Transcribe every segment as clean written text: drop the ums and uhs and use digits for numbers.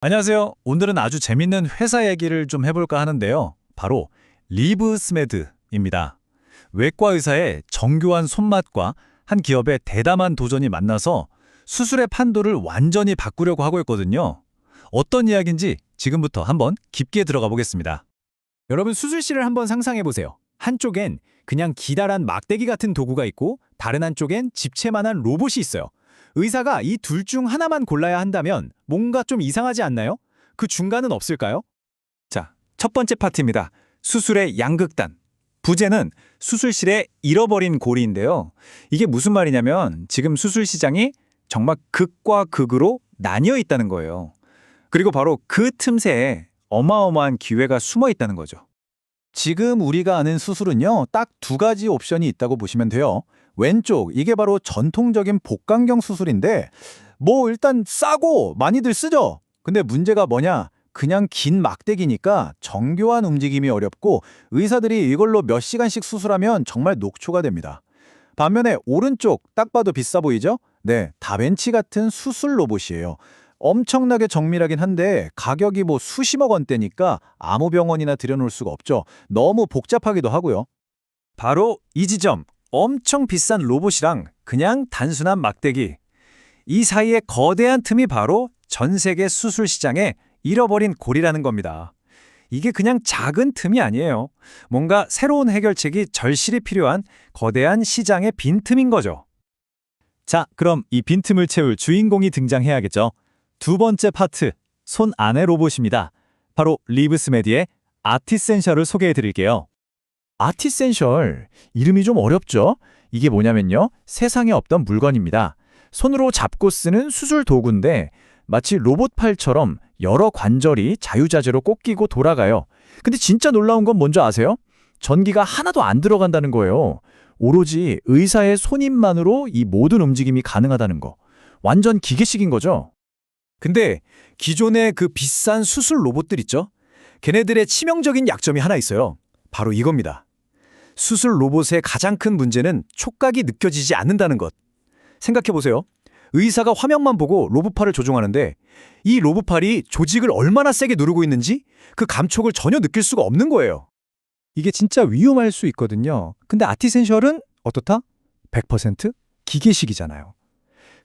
안녕하세요. 오늘은 아주 재밌는 회사 얘기를 좀 해볼까 하는데요. 바로 리브스메드입니다. 외과 의사의 정교한 손맛과 한 기업의 대담한 도전이 만나서 수술의 판도를 완전히 바꾸려고 하고 있거든요. 어떤 이야기인지 지금부터 한번 깊게 들어가 보겠습니다. 여러분 수술실을 한번 상상해 보세요. 한쪽엔 그냥 기다란 막대기 같은 도구가 있고 다른 한쪽엔 집채만한 로봇이 있어요. 의사가 이 둘 중 하나만 골라야 한다면 뭔가 좀 이상하지 않나요? 그 중간은 없을까요? 자, 첫 번째 파트입니다. 수술의 양극단. 부제는 수술실에 잃어버린 고리인데요. 이게 무슨 말이냐면 지금 수술 시장이 정말 극과 극으로 나뉘어 있다는 거예요. 그리고 바로 그 틈새에 어마어마한 기회가 숨어 있다는 거죠. 지금 우리가 아는 수술은요, 딱 두 가지 옵션이 있다고 보시면 돼요. 왼쪽, 이게 바로 전통적인 복강경 수술인데, 일단 싸고 많이들 쓰죠? 근데 문제가 뭐냐? 그냥 긴 막대기니까 정교한 움직임이 어렵고 의사들이 이걸로 몇 시간씩 수술하면 정말 녹초가 됩니다. 반면에 오른쪽, 딱 봐도 비싸 보이죠? 네, 다벤치 같은 수술 로봇이에요. 엄청나게 정밀하긴 한데 가격이 수십억 원대니까 아무 병원이나 들여놓을 수가 없죠. 너무 복잡하기도 하고요. 바로 이 지점, 엄청 비싼 로봇이랑 그냥 단순한 막대기. 이 사이에 거대한 틈이 바로 전 세계 수술 시장에 잃어버린 고리라는 겁니다. 이게 그냥 작은 틈이 아니에요. 뭔가 새로운 해결책이 절실히 필요한 거대한 시장의 빈틈인 거죠. 자, 그럼 이 빈틈을 채울 주인공이 등장해야겠죠. 두 번째 파트, 손 안의 로봇입니다. 바로 리브스메디의 아티센셜을 소개해 드릴게요. 아티센셜, 이름이 좀 어렵죠? 이게 뭐냐면요, 세상에 없던 물건입니다. 손으로 잡고 쓰는 수술 도구인데 마치 로봇팔처럼 여러 관절이 자유자재로 꺾이고 돌아가요. 근데 진짜 놀라운 건 뭔지 아세요? 전기가 하나도 안 들어간다는 거예요. 오로지 의사의 손입만으로 이 모든 움직임이 가능하다는 거. 완전 기계식인 거죠. 근데 기존의 그 비싼 수술 로봇들 있죠? 걔네들의 치명적인 약점이 하나 있어요. 바로 이겁니다. 수술 로봇의 가장 큰 문제는 촉각이 느껴지지 않는다는 것. 생각해보세요. 의사가 화면만 보고 로봇팔을 조종하는데 이 로봇팔이 조직을 얼마나 세게 누르고 있는지 그 감촉을 전혀 느낄 수가 없는 거예요. 이게 진짜 위험할 수 있거든요. 근데 아티센셜은 어떻다? 100% 기계식이잖아요.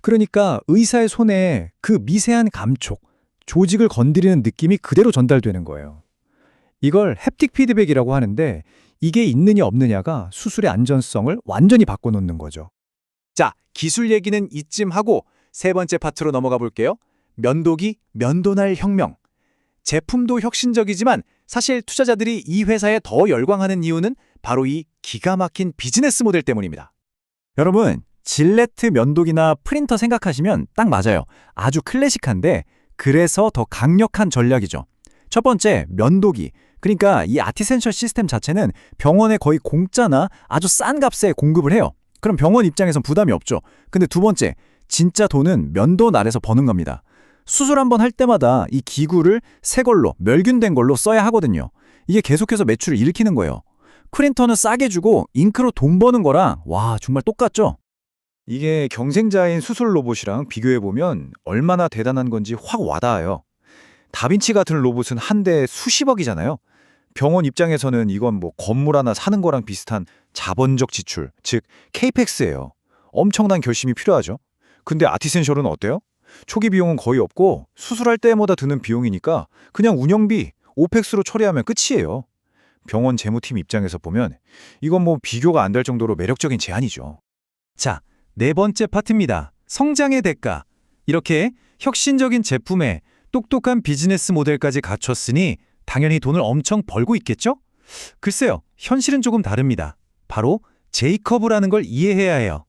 그러니까 의사의 손에 그 미세한 감촉, 조직을 건드리는 느낌이 그대로 전달되는 거예요. 이걸 햅틱 피드백이라고 하는데 이게 있느냐 없느냐가 수술의 안전성을 완전히 바꿔놓는 거죠. 자, 기술 얘기는 이쯤 하고 세 번째 파트로 넘어가 볼게요. 면도기, 면도날 혁명. 제품도 혁신적이지만 사실 투자자들이 이 회사에 더 열광하는 이유는 바로 이 기가 막힌 비즈니스 모델 때문입니다. 여러분, 질레트 면도기나 프린터 생각하시면 딱 맞아요. 아주 클래식한데 그래서 더 강력한 전략이죠. 첫 번째, 면도기. 그러니까 이 아티센셜 시스템 자체는 병원에 거의 공짜나 아주 싼 값에 공급을 해요. 그럼 병원 입장에선 부담이 없죠. 근데 두 번째, 진짜 돈은 면도날에서 버는 겁니다. 수술 한번 할 때마다 이 기구를 새 걸로, 멸균된 걸로 써야 하거든요. 이게 계속해서 매출을 일으키는 거예요. 프린터는 싸게 주고 잉크로 돈 버는 거랑 정말 똑같죠? 이게 경쟁자인 수술 로봇이랑 비교해보면 얼마나 대단한 건지 확 와닿아요. 다빈치 같은 로봇은 한 대에 수십억이잖아요. 병원 입장에서는 이건 건물 하나 사는 거랑 비슷한 자본적 지출, 즉 케이펙스예요. 엄청난 결심이 필요하죠. 근데 아티센셜은 어때요? 초기 비용은 거의 없고 수술할 때마다 드는 비용이니까 그냥 운영비, 오펙스로 처리하면 끝이에요. 병원 재무팀 입장에서 보면 이건 비교가 안 될 정도로 매력적인 제안이죠. 자, 네 번째 파트입니다. 성장의 대가. 이렇게 혁신적인 제품에 똑똑한 비즈니스 모델까지 갖췄으니 당연히 돈을 엄청 벌고 있겠죠? 글쎄요, 현실은 조금 다릅니다. 바로 제이커브라는 걸 이해해야 해요.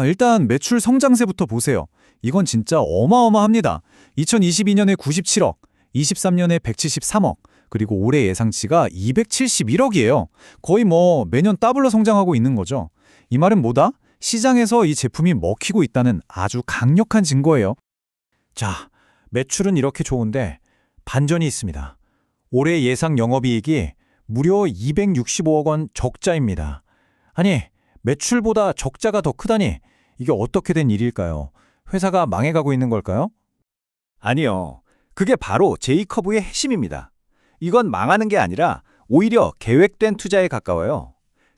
일단 매출 성장세부터 보세요. 이건 진짜 어마어마합니다. 2022년에 97억, 23년에 173억, 그리고 올해 예상치가 271억이에요. 거의 매년 더블로 성장하고 있는 거죠. 이 말은 뭐다? 시장에서 이 제품이 먹히고 있다는 아주 강력한 증거예요. 자, 매출은 이렇게 좋은데 반전이 있습니다. 올해 예상 영업이익이 무려 265억 원 적자입니다. 아니, 매출보다 적자가 더 크다니 이게 어떻게 된 일일까요? 회사가 망해가고 있는 걸까요? 아니요. 그게 바로 J커브의 핵심입니다. 이건 망하는 게 아니라 오히려 계획된 투자에 가까워요.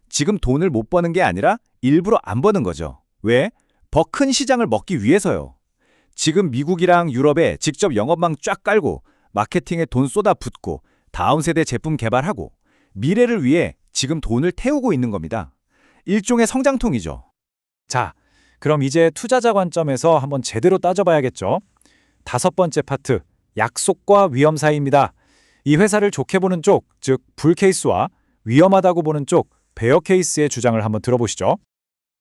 지금 돈을 못 버는 게 아니라 일부러 안 버는 거죠. 왜? 더 큰 시장을 먹기 위해서요. 지금 미국이랑 유럽에 직접 영업망 쫙 깔고 마케팅에 돈 쏟아붓고 다음 세대 제품 개발하고 미래를 위해 지금 돈을 태우고 있는 겁니다. 일종의 성장통이죠. 자, 그럼 이제 투자자 관점에서 한번 제대로 따져봐야겠죠. 5번째 파트, 약속과 위험 사이입니다. 이 회사를 좋게 보는 쪽, 즉 불 케이스와 위험하다고 보는 쪽, 베어 케이스의 주장을 한번 들어보시죠.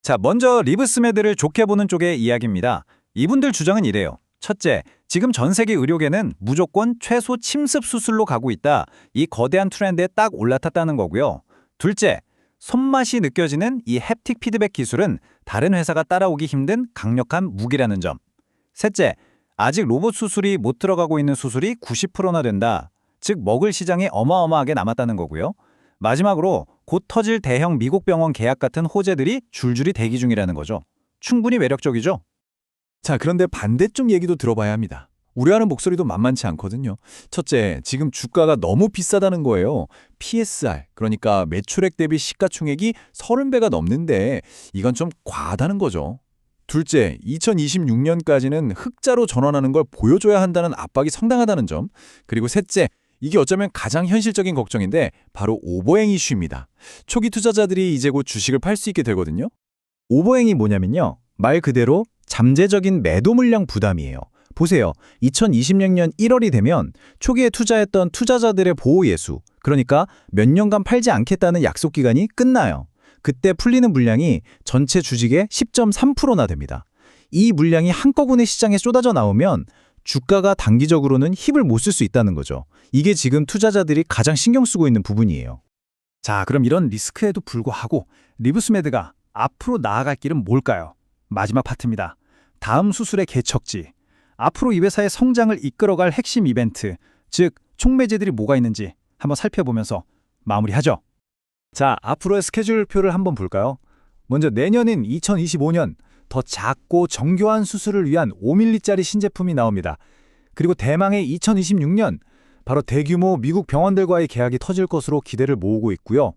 자, 먼저 리브스메드를 좋게 보는 쪽의 이야기입니다. 이분들 주장은 이래요. 첫째, 지금 전 세계 의료계는 무조건 최소 침습 수술로 가고 있다. 이 거대한 트렌드에 딱 올라탔다는 거고요. 둘째, 손맛이 느껴지는 이 햅틱 피드백 기술은 다른 회사가 따라오기 힘든 강력한 무기라는 점. 셋째, 아직 로봇 수술이 못 들어가고 있는 수술이 90%나 된다. 즉 먹을 시장이 어마어마하게 남았다는 거고요. 마지막으로 곧 터질 대형 미국 병원 계약 같은 호재들이 줄줄이 대기 중이라는 거죠. 충분히 매력적이죠? 자, 그런데 반대쪽 얘기도 들어봐야 합니다. 우려하는 목소리도 만만치 않거든요. 첫째, 지금 주가가 너무 비싸다는 거예요. PSR, 그러니까 매출액 대비 시가총액이 30배가 넘는데 이건 좀 과하다는 거죠. 둘째, 2026년까지는 흑자로 전환하는 걸 보여줘야 한다는 압박이 상당하다는 점. 그리고 셋째, 이게 어쩌면 가장 현실적인 걱정인데 바로 오버행 이슈입니다. 초기 투자자들이 이제 곧 주식을 팔 수 있게 되거든요. 오버행이 뭐냐면요. 말 그대로 잠재적인 매도 물량 부담이에요. 보세요. 2026년 1월이 되면 초기에 투자했던 투자자들의 보호 예수, 그러니까 몇 년간 팔지 않겠다는 약속 기간이 끝나요. 그때 풀리는 물량이 전체 주식의 10.3%나 됩니다. 이 물량이 한꺼번에 시장에 쏟아져 나오면 주가가 단기적으로는 힘을 못 쓸 수 있다는 거죠. 이게 지금 투자자들이 가장 신경 쓰고 있는 부분이에요. 자, 그럼 이런 리스크에도 불구하고 리브스메드가 앞으로 나아갈 길은 뭘까요? 마지막 파트입니다. 다음 수술의 개척지. 앞으로 이 회사의 성장을 이끌어갈 핵심 이벤트, 즉 촉매제들이 뭐가 있는지 한번 살펴보면서 마무리하죠. 자, 앞으로의 스케줄표를 한번 볼까요? 먼저 내년인 2025년 더 작고 정교한 수술을 위한 5mm짜리 신제품이 나옵니다. 그리고 대망의 2026년 바로 대규모 미국 병원들과의 계약이 터질 것으로 기대를 모으고 있고요.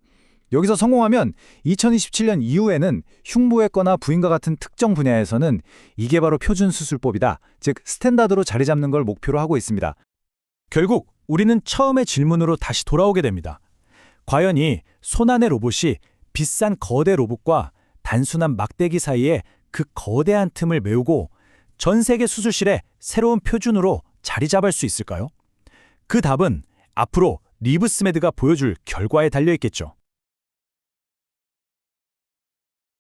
여기서 성공하면 2027년 이후에는 흉부외과나 부인과 같은 특정 분야에서는 이게 바로 표준 수술법이다. 즉 스탠다드로 자리 잡는 걸 목표로 하고 있습니다. 결국 우리는 처음의 질문으로 다시 돌아오게 됩니다. 과연 이 손안의 로봇이 비싼 거대 로봇과 단순한 막대기 사이에 그 거대한 틈을 메우고 전 세계 수술실에 새로운 표준으로 자리 잡을 수 있을까요? 그 답은 앞으로 리브스메드가 보여줄 결과에 달려 있겠죠.